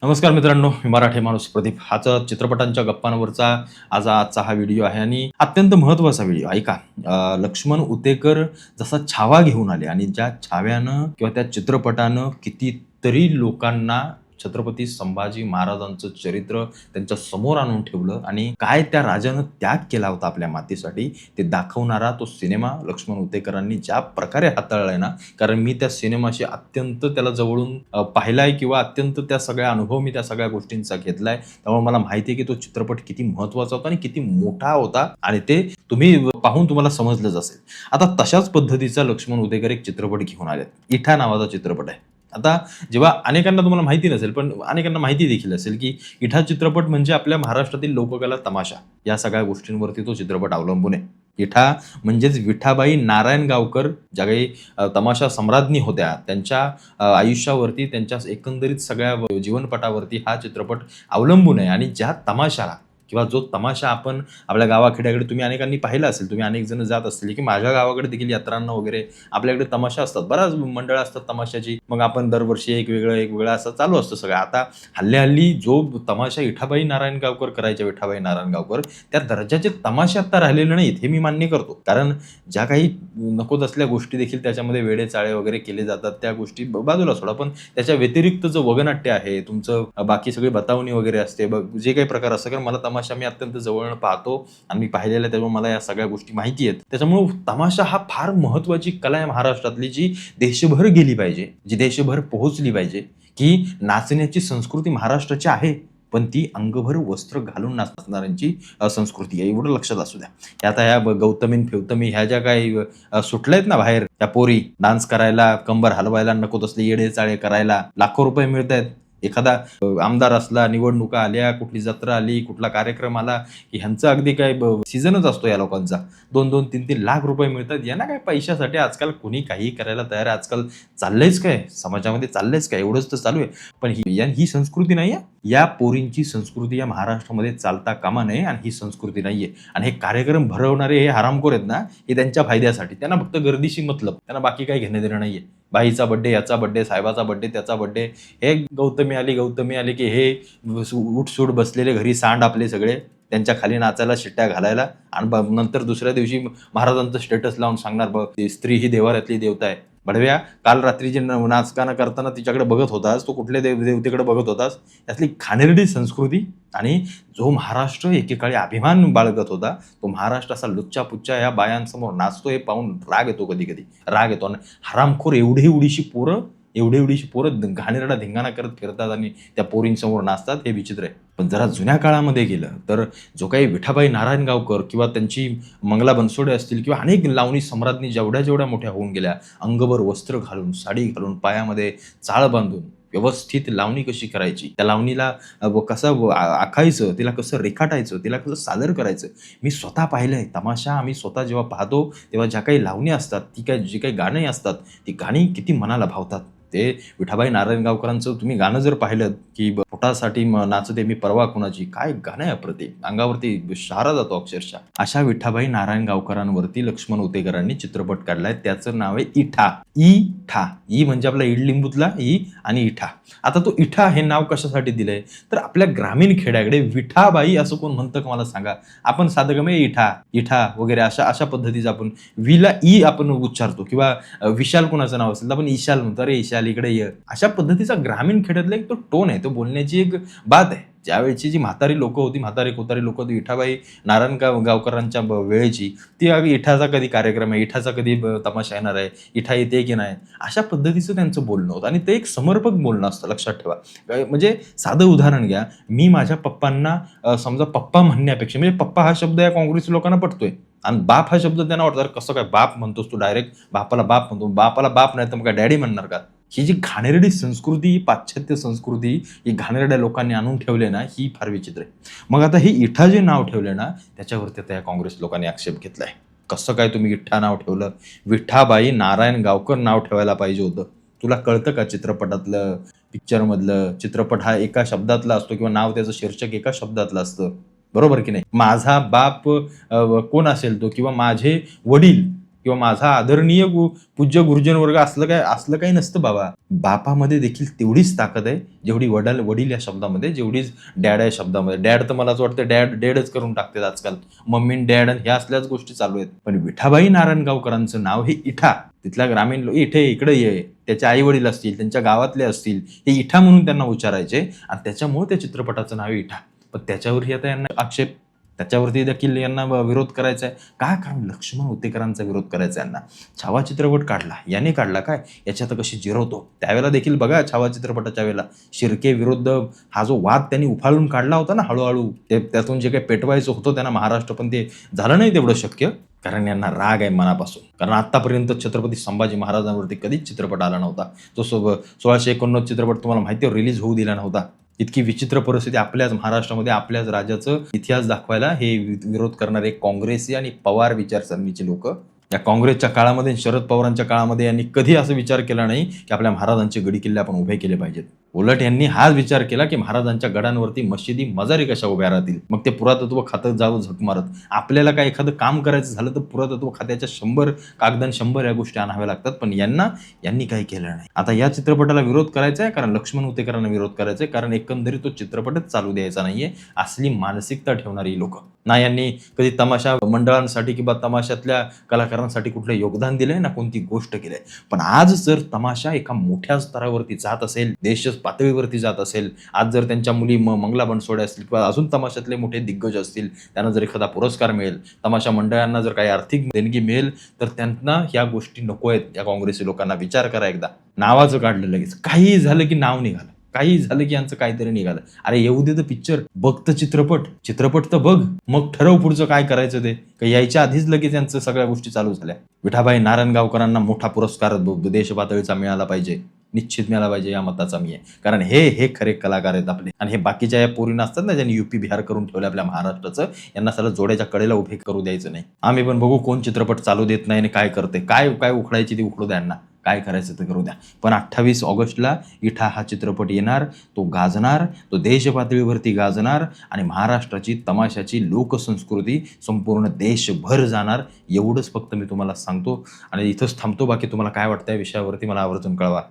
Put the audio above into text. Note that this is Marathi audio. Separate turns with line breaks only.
नमस्कार मित्रांनो, मी मराठी माणूस प्रदीप. हाचा चित्रपटांच्या गप्पांवरचा आजचा हा व्हिडिओ आहे आणि अत्यंत महत्त्वाचा व्हिडिओ. ऐका, लक्ष्मण उतेकर जसा छावा घेऊन आले आणि ज्या छाव्यानं किंवा त्या चित्रपटानं कितीतरी लोकांना छत्रपती संभाजी महाराजांचं चरित्र त्यांच्या समोर आणून ठेवलं आणि काय त्या राजानं त्याग केला होता आपल्या मातीसाठी ते दाखवणारा तो सिनेमा लक्ष्मण उतेकरांनी ज्या प्रकारे हाताळलाय ना, कारण मी त्या सिनेमाशी अत्यंत त्याला जवळून पाहिलाय किंवा अत्यंत त्या सगळ्या अनुभव मी त्या सगळ्या गोष्टींचा घेतलाय. त्यामुळे मला माहिती आहे की तो चित्रपट किती महत्त्वाचा होता आणि किती मोठा होता आणि ते तुम्ही पाहून तुम्हाला समजलंच असेल. आता तशाच पद्धतीचा लक्ष्मण उतेकर एक चित्रपट घेऊन आलेत. इठा नावाचा चित्रपट आहे. आता जेव्हा अनेकांना तुम्हाला माहिती नसेल, पण अनेकांना माहिती देखील असेल, की इठा चित्रपट म्हणजे आपल्या महाराष्ट्रातील लोककला तमाशा या सगळ्या गोष्टींवरती तो चित्रपट अवलंबून आहे. इठा म्हणजेच विठाबाई नारायणगावकर ज्या काही तमाशा सम्राज्ञी होत्या, त्यांच्या आयुष्यावरती, त्यांच्या एकंदरीत सगळ्या जीवनपटावरती हा चित्रपट अवलंबून आहे आणि ज्या तमाशाला किंवा जो तमाशा आपण आपल्या गावाखेड्याकडे तुम्ही अनेकांनी पाहिला असेल, तुम्ही अनेक जण जात असतील, की माझ्या गावाकडे देखील यात्रांना वगैरे आपल्याकडे तमाशा असतात. बऱ्याच मंडळं असतात तमाशाची. मग आपण दरवर्षी एक वेगळं असं चालू असतं सगळं. आता हल्ली जो तमाशा विठाबाई नारायणगावकर करायच्या, विठाबाई नारायणगावकर, त्या दर्जाचे तमाशे आता राहिलेले नाहीत, हे मी मान्य करतो. कारण ज्या काही नको असल्या गोष्टी देखील त्याच्यामध्ये वेडे-चाळे वगैरे केले जातात, त्या गोष्टी बाजूला सोडा. पण त्याच्या व्यतिरिक्त जो वगनाट्य आहे, तुमचं बाकी सगळी बतावणी वगैरे असते, जे काही प्रकार असतात, कारण मला तमाशा मी अत्यंत जवळून पाहतो आणि मी पाहिलेला आहे, त्यामुळे मला या सगळ्या गोष्टी माहिती आहेत. त्याच्यामुळे तमाशा हा फार महत्त्वाची कला आहे महाराष्ट्रातली, जी देशभर गेली पाहिजे, जी देशभर पोहोचली पाहिजे, की नाचण्याची संस्कृती महाराष्ट्राची आहे, पण ती अंगभर वस्त्र घालून नाचणाऱ्यांची संस्कृती आहे. एवढं लक्षात असू द्या. आता ह्या गौतमीन फिवतमी ह्या ज्या काही सुटल्यात ना बाहेर, त्या पोरी डान्स करायला, कंबर हलवायला, नको तसले येडे-चाळे करायला लाखो रुपये मिळतायत. एखादा आमदार असला, निवडणुका आल्या, कुठली जत्रा आली, कुठला कार्यक्रम आला, की ह्यांचं अगदी काय सीझनच असतो या लोकांचा. 2-2, 3-3 लाख रुपये मिळतात. यांना काय पैशासाठी आजकाल कुणी काहीही करायला तयार आहे. आजकाल चाललंयच काय? समाजामध्ये चाललंयच काय? एवढंच तर चालू आहे. पण ही संस्कृती नाहीये. या पोरींची संस्कृती या महाराष्ट्रामध्ये चालता कामा नये आणि ही संस्कृती नाहीये. आणि हे कार्यक्रम भरवणारे हे हरामखोर आहेत ना, हे त्यांच्या फायद्यासाठी. त्यांना फक्त गर्दीशी मतलब. त्यांना बाकी काही घेणं-देणं नाहीये. बाईचा बर्थडे, याचा बर्थडे, साहेबाचा बर्थडे, त्याचा बर्थडे. हे गौतमी आली, की हे उठ-सूट बसलेले घरी सांड आपले सगळे. त्यांच्या खाली नाचायला, शिट्ट्या घालायला आणि नंतर दुसऱ्या दिवशी महाराजांचं स्टेटस लावून सांगणार, स्त्री ही देवाऱ्यातली देवता आहे. भडव्या, काल रात्री जे नाचगाणं करताना तिच्याकडे बघत होतास, तो कुठल्या देवतेकडे बघत होतास? यातली घाणेरडी संस्कृती आणि जो महाराष्ट्र एकेकाळी अभिमान बाळगत होता, तो महाराष्ट्र असा लुच्चा-पुच्चा या बायांसमोर नाचतो, हे पाहून राग येतो कधी-कधी. राग येतो आणि हरामखोर एवढी पोरं घाणेरडा धिंगाणा करत फिरतात आणि त्या पोरींसमोर नाचतात, हे विचित्र आहे. पण जरा जुन्या काळामध्ये गेलं तर जो काही विठाबाई नारायणगावकर किंवा त्यांची मंगला बनसोडे असतील किंवा अनेक लावणी सम्राज्ञी जेवढ्या मोठ्या होऊन गेल्या, अंगभर वस्त्र घालून, साडी घालून, पायामध्ये चाळ बांधून व्यवस्थित लावणी कशी करायची, त्या लावणीला कसं आखायचं, तिला कसं रेखाटायचं, तिला कसं सादर करायचं, मी स्वतः पाहिलंय. तमाशा आम्ही स्वतः जेव्हा पाहतो, तेव्हा ज्या काही लावणी असतात, जी काही गाणी असतात, ती गाणी किती मनाला भावतात. ते विठाबाई नारायणगावकरांचं तुम्ही गाणं जर पाहिलं, की पोटासाठी नाचते मी परवा कुणाची, काय गाणं आहे अप्रतिम. अंगावरती शहारा जातो अक्षरशः. अशा विठाबाई नारायणगावकरांवरती लक्ष्मण उतेकरांनी चित्रपट काढलाय. त्याचं नाव आहे इठा. ई म्हणजे आपला इडलिंबूतला ई आणि इठा. आता तो इठा हे नाव कशासाठी दिलंय, तर आपल्या ग्रामीण खेड्याकडे विठाबाई असं कोण म्हणतं का मला सांगा? आपण साधं गमे इठा वगैरे अशा पद्धतीचं आपण वीला ई आपण उच्चारतो, किंवा विशाल कोणाचं नाव असेल तर आपण ईशाल म्हणतो, अरे ईशाल इकडे ये. अशा पद्धतीचा ग्रामीण खेड्यातला एक तो टोन आहे, तो बोलण्याची एक बात आहे. ज्यावेळची जी म्हातारी लोकं होती, कोतारी लोकं होती, विठाबाई नारायणगावकरांच्या वेळेची, ती अगदी इठाचा कधी कार्यक्रम आहे, इठाचा कधी तमाशा येणार आहे, इठा येते की नाही, अशा पद्धतीचं त्यांचं बोलणं होतं. आणि ते एक समर्पक बोलणं असतं, लक्षात ठेवा. म्हणजे साधं उदाहरण घ्या, मी माझ्या पप्पांना समजा पप्पा म्हणण्यापेक्षा, म्हणजे पप्पा हा शब्द या काँग्रेसी लोकांना पटतोय आणि बाप हा शब्द त्यांना वाटतं, कसं काय बाप म्हणतोस तू, डायरेक्ट बापाला बाप म्हणतो, बापाला बाप नाही तर मग काय डॅडी म्हणणार का? ही जी घाणेरडी संस्कृती, पाश्चात्य संस्कृती, ही घाणेरड्या लोकांनी आणून ठेवले ना, ही फार विचित्र आहे. मग आता हे इठा जे नाव ठेवले ना, त्याच्यावरती आता या काँग्रेस लोकांनी आक्षेप घेतलाय. कसं काय तुम्ही इठा नाव ठेवलं? विठाबाई नारायणगावकर नाव ठेवायला पाहिजे होतं. तुला कळतं का? चित्रपटातलं, पिक्चरमधलं, चित्रपट हा एका शब्दातला असतो किंवा नाव त्याचं शीर्षक एका शब्दातलं असतं, बरोबर की नाही? माझा बाप कोण असेल तो, किंवा माझे वडील किंवा माझा आदरणीय पूज्य गुरुजन वर्ग असलं काही नसतं बाबा. बापामध्ये देखील तेवढीच ताकद आहे जेवढी वडील या शब्दामध्ये, जेवढीच डॅड या शब्दामध्ये. डॅड तर मला असं वाटतं डॅडच करून टाकतात आजकाल. मम्मी डॅड ह्या असल्याच गोष्टी चालू आहेत. पण विठाबाई नारायणगावकरांचं नाव हे इठा, तिथल्या ग्रामीण लोक इकडे ये, त्याचे आई वडील असतील, त्यांच्या गावातले असतील, हे इठा म्हणून त्यांना उच्चारायचे आणि त्याच्यामुळे त्या चित्रपटाचं नाव इठा. पण त्याच्यावरही आता यांना आक्षेप, त्याच्यावरती देखील यांना विरोध करायचा आहे. का? कारण लक्ष्मण उतेकरांचा विरोध करायचा यांना. छावा चित्रपट काढला, याने काढला काय, याच्यात कशी जिरवतो. त्यावेळेला देखील बघा, छावा चित्रपटाच्या वेळेला शिर्के विरुद्ध हा जो वाद त्यांनी उफाळून काढला होता ना हळूहळू, त्यातून जे काही पेटवायचं होतं त्यांना महाराष्ट्र, पण ते झालं नाही तेवढं शक्य. कारण यांना राग आहे मनापासून. कारण आतापर्यंत छत्रपती संभाजी महाराजांवरती कधीच चित्रपट आला नव्हता. तो 1689 चित्रपट तुम्हाला माहिती रिलीज होऊ दिला नव्हता. इतकी विचित्र परिस्थिती आपल्याच महाराष्ट्रामध्ये, आपल्याच राज्याचं इतिहास दाखवायला हे विरोध करणारे काँग्रेसी आणि पवार विचारसरणीचे लोक. या काँग्रेसच्या काळामध्ये, शरद पवारांच्या काळामध्ये यांनी कधी असं विचार केला नाही की आपल्या महाराजांचे गडी किल्ले आपण उभे केले पाहिजेत. उलट यांनी हाच विचार केला की महाराजांच्या गडांवरती मशिदी मजारी कशा उभ्या राहतील. मग ते पुरातत्व खातं जावं झक मारत. आपल्याला काय एखादं काम करायचं झालं तर पुरातत्व खात्याच्या 100 कागदान 100 या गोष्टी आणाव्या लागतात. पण यांनी काही केलं नाही. आता या चित्रपटाला विरोध करायचा आहे कारण लक्ष्मण उतेकरांना विरोध करायचा आहे, कारण एकंदरीत तो चित्रपटच चालू द्यायचा नाहीये. असली मानसिकता ठेवणारी लोक ना यांनी कधी तमाशा मंडळांसाठी किंवा तमाशातल्या कलाकारांसाठी कुठलं योगदान दिलंय ना कोणती गोष्ट केलंय. पण आज जर तमाशा एका मोठ्या स्तरावरती जात असेल, देश पातळीवरती जात असेल, आज जर त्यांच्या मुली मंगला बनसोडे असतील किंवा अजून तमाशातले मोठे दिग्गज असतील, त्यांना जर एखादा पुरस्कार मिळेल, तमाशा मंडळांना जर काही आर्थिक देणगी मिळेल, तर त्यांना ह्या गोष्टी नको आहेत. या काँग्रेसी लोकांना विचार करा एकदा. नावाचं काढलं लगेच, काही झालं की नाव निघालं, काही झालं की यांचं काहीतरी निघालं. अरे येऊ दे तर पिक्चर, बघ तर चित्रपट तर बघ, मग ठरव पुढचं काय करायचं ते. यायच्या आधीच लगेच यांचं सगळ्या गोष्टी चालू झाल्या. विठाबाई नारायणगावकरांना मोठा पुरस्कार देश पातळीचा मिळाला पाहिजे, निश्चित मिळाला पाहिजे, या मताचा मी आहे. कारण हे खरे कलाकार आहेत आपले. आणि हे बाकीच्या या पोरी नसतात ना ज्यांनी युपी बिहार करून ठेवलं आपल्या महाराष्ट्राचं, यांना सगळं जोड्याच्या कडेला उभे करू द्यायचं नाही. आम्ही पण बघू कोण चित्रपट चालू देत नाही आणि काय करते, काय उखडायची ती उखडू द्या, यांना काय करायचं ते करू द्या. पण 28 ऑगस्टला इठा हा चित्रपट येणार, तो गाजणार, तो देश पातळीवरती गाजणार आणि महाराष्ट्राची तमाशाची लोकसंस्कृती संपूर्ण देशभर जाणार. एवढंच फक्त मी तुम्हाला सांगतो आणि इथंच थांबतो. बाकी तुम्हाला काय वाटतं या विषयावरती मला आवर्जून कळवा.